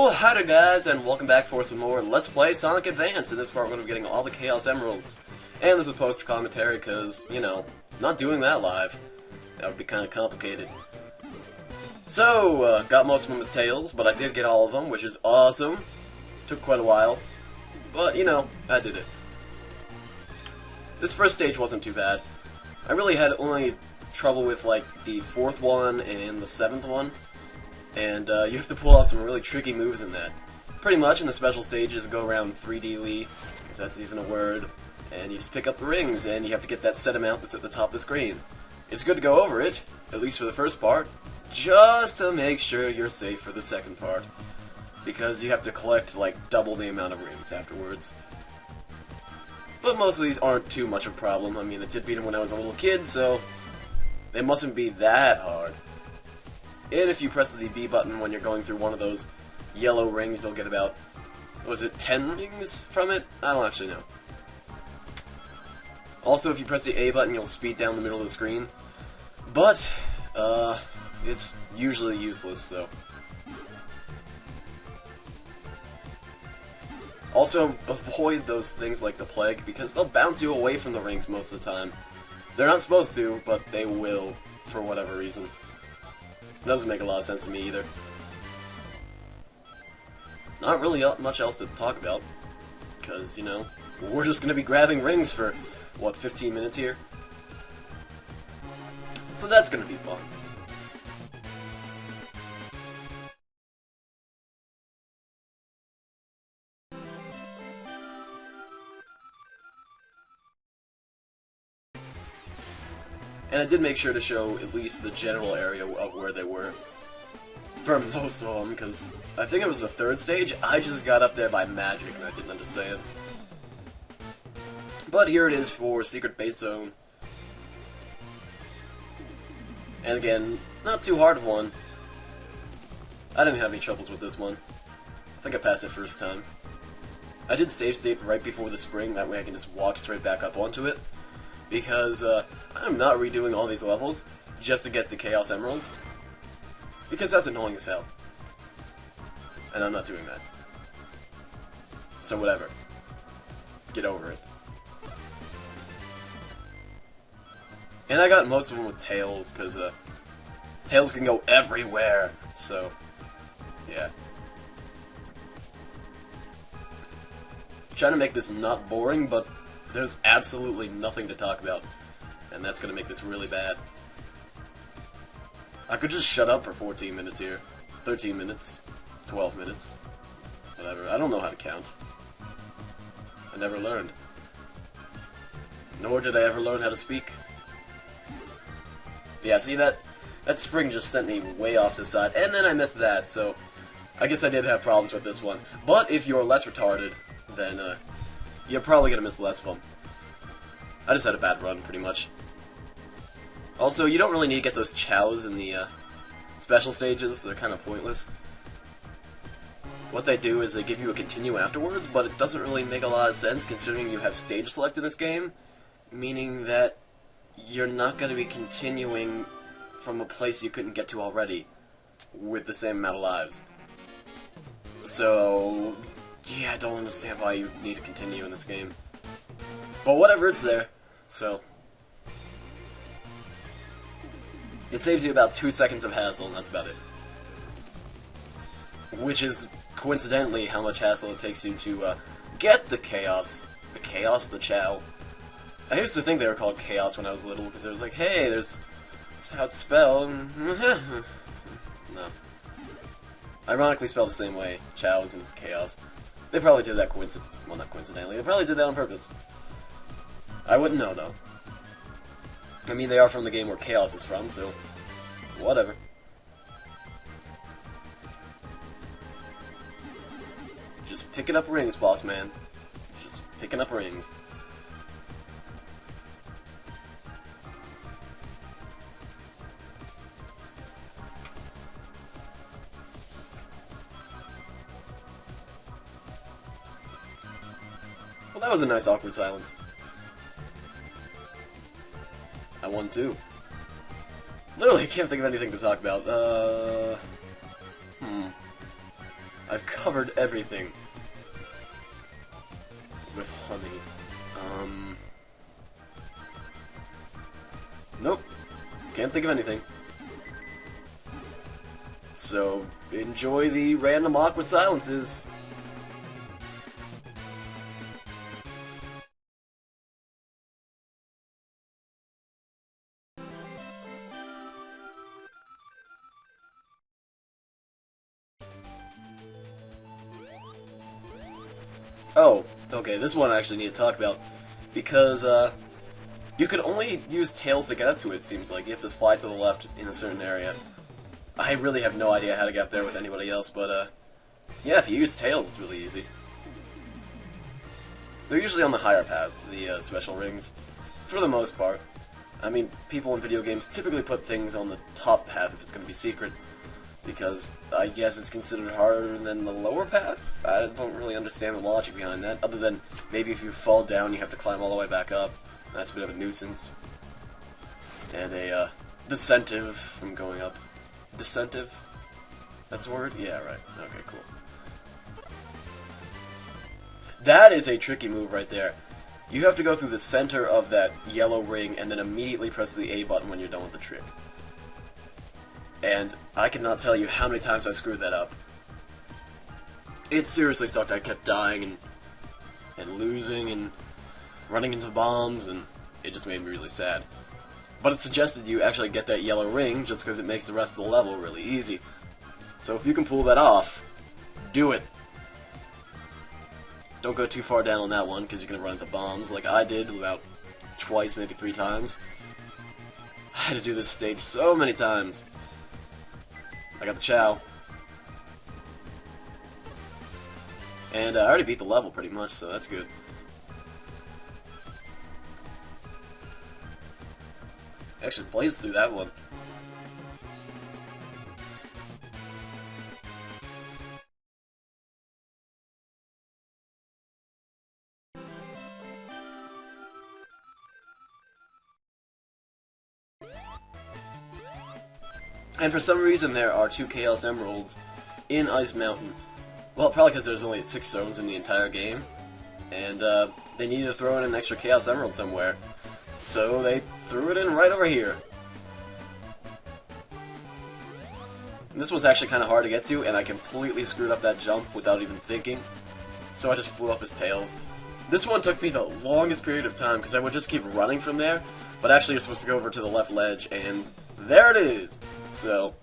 Oh, hi there guys, and welcome back for some more Let's Play Sonic Advance. In this part we're going to be getting all the Chaos Emeralds. And there's a poster commentary because, you know, not doing that live. That would be kind of complicated. So, got most of them as Tails, but I did get all of them, which is awesome. Took quite a while. But, you know, I did it. This first stage wasn't too bad. I really had only trouble with, like, the 4th one and the 7th one. And you have to pull off some really tricky moves in that. Pretty much in the special stages go around 3D-ly, if that's even a word, and you just pick up the rings, and you have to get that set amount that's at the top of the screen. It's good to go over it, at least for the first part, just to make sure you're safe for the second part. Because you have to collect, like, double the amount of rings afterwards. But most of these aren't too much of a problem. I mean, I did beat them when I was a little kid, so they mustn't be that hard. And if you press the B button when you're going through one of those yellow rings, you'll get about, was it 10 rings from it? I don't actually know. Also, if you press the A button, you'll speed down the middle of the screen. But, it's usually useless, so. Also, avoid those things like the plague, because they'll bounce you away from the rings most of the time. They're not supposed to, but they will, for whatever reason. Doesn't make a lot of sense to me either. Not really much else to talk about, because, you know, we're just going to be grabbing rings for, what, 15 minutes here? So that's going to be fun. And I did make sure to show at least the general area of where they were. For most of them, because I think it was the 3rd stage, I just got up there by magic and I didn't understand. But here it is for Secret Base Zone. And again, not too hard of one. I didn't have any troubles with this one. I think I passed it first time. I did save state right before the spring, that way I can just walk straight back up onto it. Because I'm not redoing all these levels just to get the Chaos Emeralds. Because that's annoying as hell. And I'm not doing that. So whatever. Get over it. And I got most of them with Tails, because Tails can go everywhere. So, yeah. Trying to make this not boring, but there's absolutely nothing to talk about, and that's going to make this really bad. I could just shut up for 14 minutes here. 13 minutes. 12 minutes. Whatever. I don't know how to count. I never learned. Nor did I ever learn how to speak. Yeah, see, that spring just sent me way off to the side, and then I missed that, so I guess I did have problems with this one. But if you're less retarded, then you're probably going to miss less of them. I just had a bad run, pretty much. Also, you don't really need to get those chows in the special stages. They're kind of pointless. What they do is they give you a continue afterwards, but it doesn't really make a lot of sense considering you have stage select in this game, meaning that you're not going to be continuing from a place you couldn't get to already with the same amount of lives. So, yeah, I don't understand why you need to continue in this game. But whatever, it's there. So, it saves you about 2 seconds of hassle, and that's about it. Which is, coincidentally, how much hassle it takes you to get the Chaos. The Chow. I used to think they were called Chaos when I was little, because it was like, hey, that's how it's spelled. No. Ironically spelled the same way, Chows and Chaos. They probably did that well, not coincidentally, they probably did that on purpose. I wouldn't know, though. I mean, they are from the game where Chaos is from, so whatever. Just picking up rings, boss man. Just picking up rings. Well, that was a nice awkward silence. I won too. Literally, I can't think of anything to talk about. I've covered everything with honey. Nope. Can't think of anything. So, enjoy the random awkward silences. Oh, okay, this one I actually need to talk about, because, you could only use tails to get up to it, seems like. You have to fly to the left in a certain area. I really have no idea how to get up there with anybody else, but, yeah, if you use tails, it's really easy. They're usually on the higher paths, the, special rings, for the most part. I mean, people in video games typically put things on the top path if it's going to be secret, because I guess it's considered harder than the lower path? I don't really understand the logic behind that, other than maybe if you fall down you have to climb all the way back up. That's a bit of a nuisance. And a, disincentive from going up. Disincentive? That's the word? Yeah, right. Okay, cool. That is a tricky move right there. You have to go through the center of that yellow ring and then immediately press the A button when you're done with the trick. And I cannot tell you how many times I screwed that up. It seriously sucked. I kept dying and losing and running into bombs, and it just made me really sad. But it suggested you actually get that yellow ring just because it makes the rest of the level really easy. So if you can pull that off, do it. Don't go too far down on that one because you're going to run into bombs like I did about twice, maybe 3 times. I had to do this stage so many times. I got the Chow. And I already beat the level pretty much, so that's good. Actually blazed through that one. And for some reason there are 2 Chaos Emeralds in Ice Mountain. Well, probably because there's only 6 zones in the entire game. And they needed to throw in an extra Chaos Emerald somewhere. So they threw it in right over here. And this one's actually kind of hard to get to, and I completely screwed up that jump without even thinking. So I just flew up his tails. This one took me the longest period of time, because I would just keep running from there, but actually you're supposed to go over to the left ledge, and there it is! So...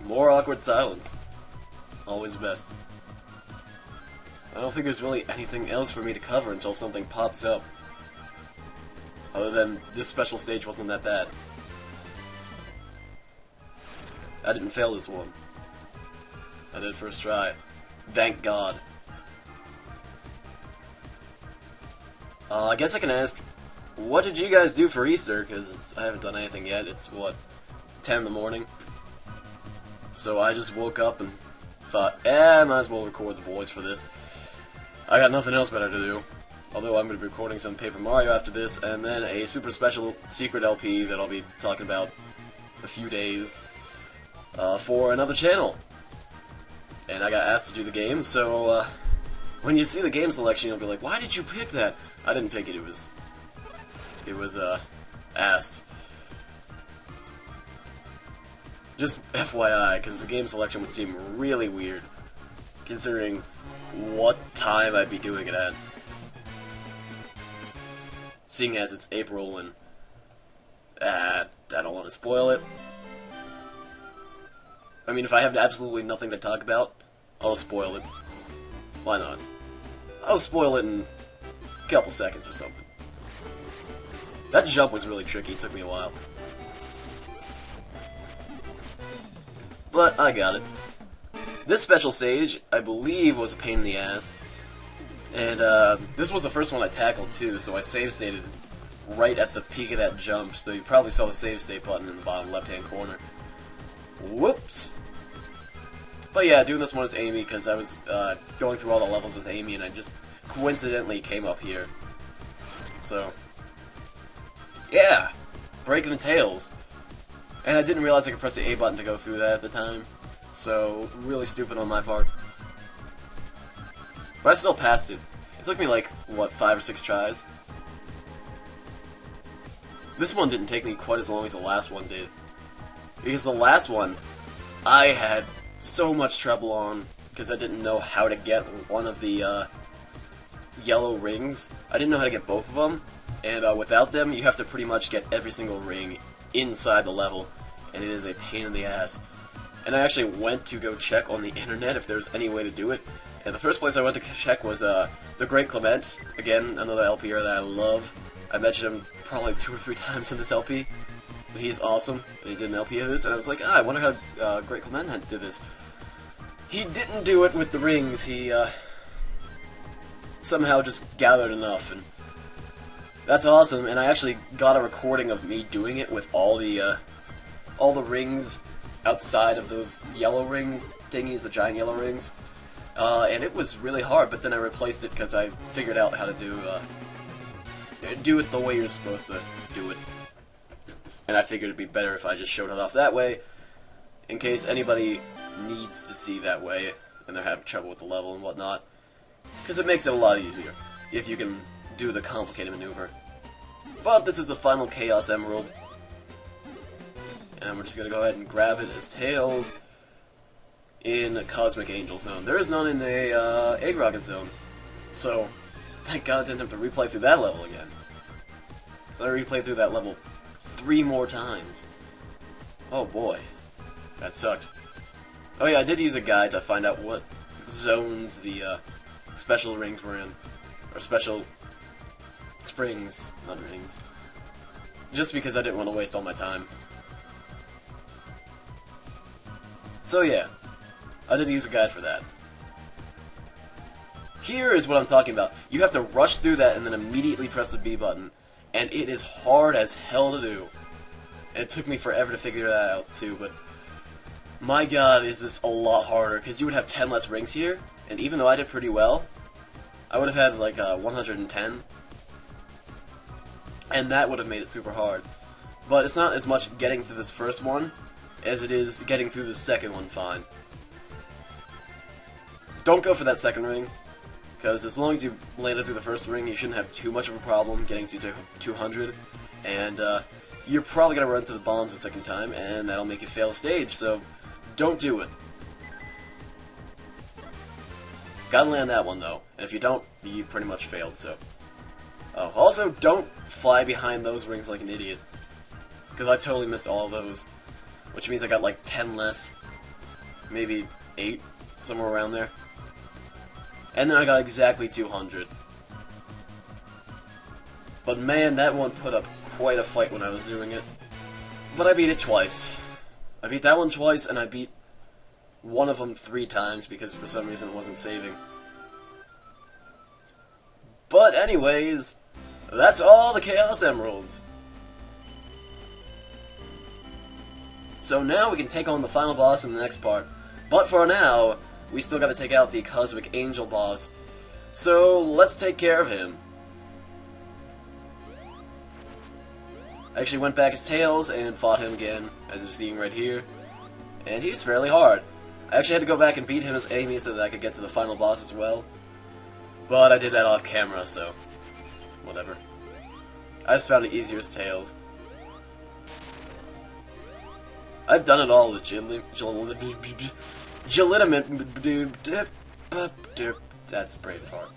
more awkward silence. Always best. I don't think there's really anything else for me to cover until something pops up. Other than this special stage wasn't that bad. I didn't fail this one. I did first try. Thank God. I guess I can ask, what did you guys do for Easter? Because I haven't done anything yet. It's, what, 10 in the morning? So I just woke up and thought, I might as well record the voice for this. I got nothing else better to do. Although I'm going to be recording some Paper Mario after this, and then a super special secret LP that I'll be talking about a few days for another channel. And I got asked to do the game, so when you see the game selection, you'll be like, why did you pick that? I didn't pick it, it was asked. Just FYI, because the game selection would seem really weird, considering what time I'd be doing it at. Seeing as it's April and I don't want to spoil it. I mean, if I have absolutely nothing to talk about, I'll spoil it. Why not? I'll spoil it in a couple seconds or something. That jump was really tricky, it took me a while. But I got it. This special stage, I believe, was a pain in the ass. And this was the first one I tackled too, so I save stated right at the peak of that jump, so you probably saw the save state button in the bottom left-hand corner. Whoops! But yeah, doing this one as Amy, because I was going through all the levels with Amy, and I just coincidentally came up here. So, yeah! Breaking the tails. And I didn't realize I could press the A button to go through that at the time, so really stupid on my part. But I still passed it. It took me like, what, 5 or 6 tries? This one didn't take me quite as long as the last one did. Because the last one, I had so much trouble on, because I didn't know how to get one of the yellow rings. I didn't know how to get both of them, and without them, you have to pretty much get every single ring inside the level, and it is a pain in the ass. And I actually went to go check on the internet if there's any way to do it, and the first place I went to check was The Great Clement, again, another LPer that I love. I mentioned him probably 2 or 3 times in this LP, but he's awesome, and he did an LP of this, and I was like, I wonder how Great Clement did this. He didn't do it with the rings, he somehow just gathered enough, and that's awesome, and I actually got a recording of me doing it with all the rings outside of those yellow ring thingies, the giant yellow rings, and it was really hard, but then I replaced it because I figured out how to do it the way you're supposed to do it. And I figured it'd be better if I just showed it off that way, in case anybody needs to see that way, and they're having trouble with the level and whatnot. Because it makes it a lot easier, if you can do the complicated maneuver. But this is the final Chaos Emerald. And we're just going to go ahead and grab it as Tails in a Cosmic Angel Zone. There is none in the Egg Rocket Zone. So, thank God I didn't have to replay through that level again. So I replayed through that level 3 more times. Oh boy. That sucked. Oh yeah, I did use a guide to find out what zones the special rings were in. Or special springs, not rings. Just because I didn't want to waste all my time. So yeah, I did use a guide for that. Here is what I'm talking about. You have to rush through that and then immediately press the B button. And it is hard as hell to do. And it took me forever to figure that out too, but my god, is this a lot harder, because you would have 10 less rings here, and even though I did pretty well, I would have had like 110, and that would have made it super hard. But it's not as much getting to this first one as it is getting through the second one fine. Don't go for that second ring, because as long as you landed through the first ring, you shouldn't have too much of a problem getting to 200, and you're probably going to run into the bombs the second time, and that'll make you fail a stage, so don't do it. Gotta land that one, though, and if you don't, you pretty much failed, so. Oh, also, don't fly behind those rings like an idiot, because I totally missed all of those, which means I got like 10 less, maybe 8, somewhere around there. And then I got exactly 200. But man, that one put up quite a fight when I was doing it. But I beat it twice. I beat that one twice, and I beat one of them 3 times because for some reason it wasn't saving. But anyways, that's all the Chaos Emeralds. So now we can take on the final boss in the next part. But for now, we still gotta take out the Cosmic Angel boss. So let's take care of him. I actually went back as Tails and fought him again, as you're seeing right here. And he's fairly hard. I actually had to go back and beat him as Amy so that I could get to the final boss as well. But I did that off camera, so whatever. I just found it easier as Tails. I've done it all legitimate. That's Braveheart.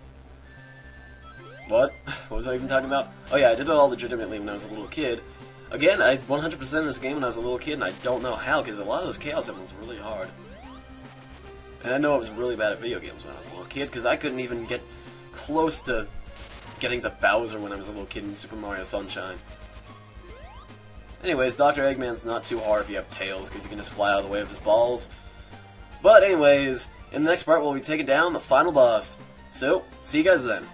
What? What was I even talking about? Oh yeah, I did it all legitimately when I was a little kid. Again, I 100% this game when I was a little kid, and I don't know how, because a lot of those Chaos Emeralds were really hard. And I know I was really bad at video games when I was a little kid, because I couldn't even get close to getting to Bowser when I was a little kid in Super Mario Sunshine. Anyways, Dr. Eggman's not too hard if you have Tails, because you can just fly out of the way of his balls. But anyways, in the next part we'll be taking down the final boss. So, see you guys then.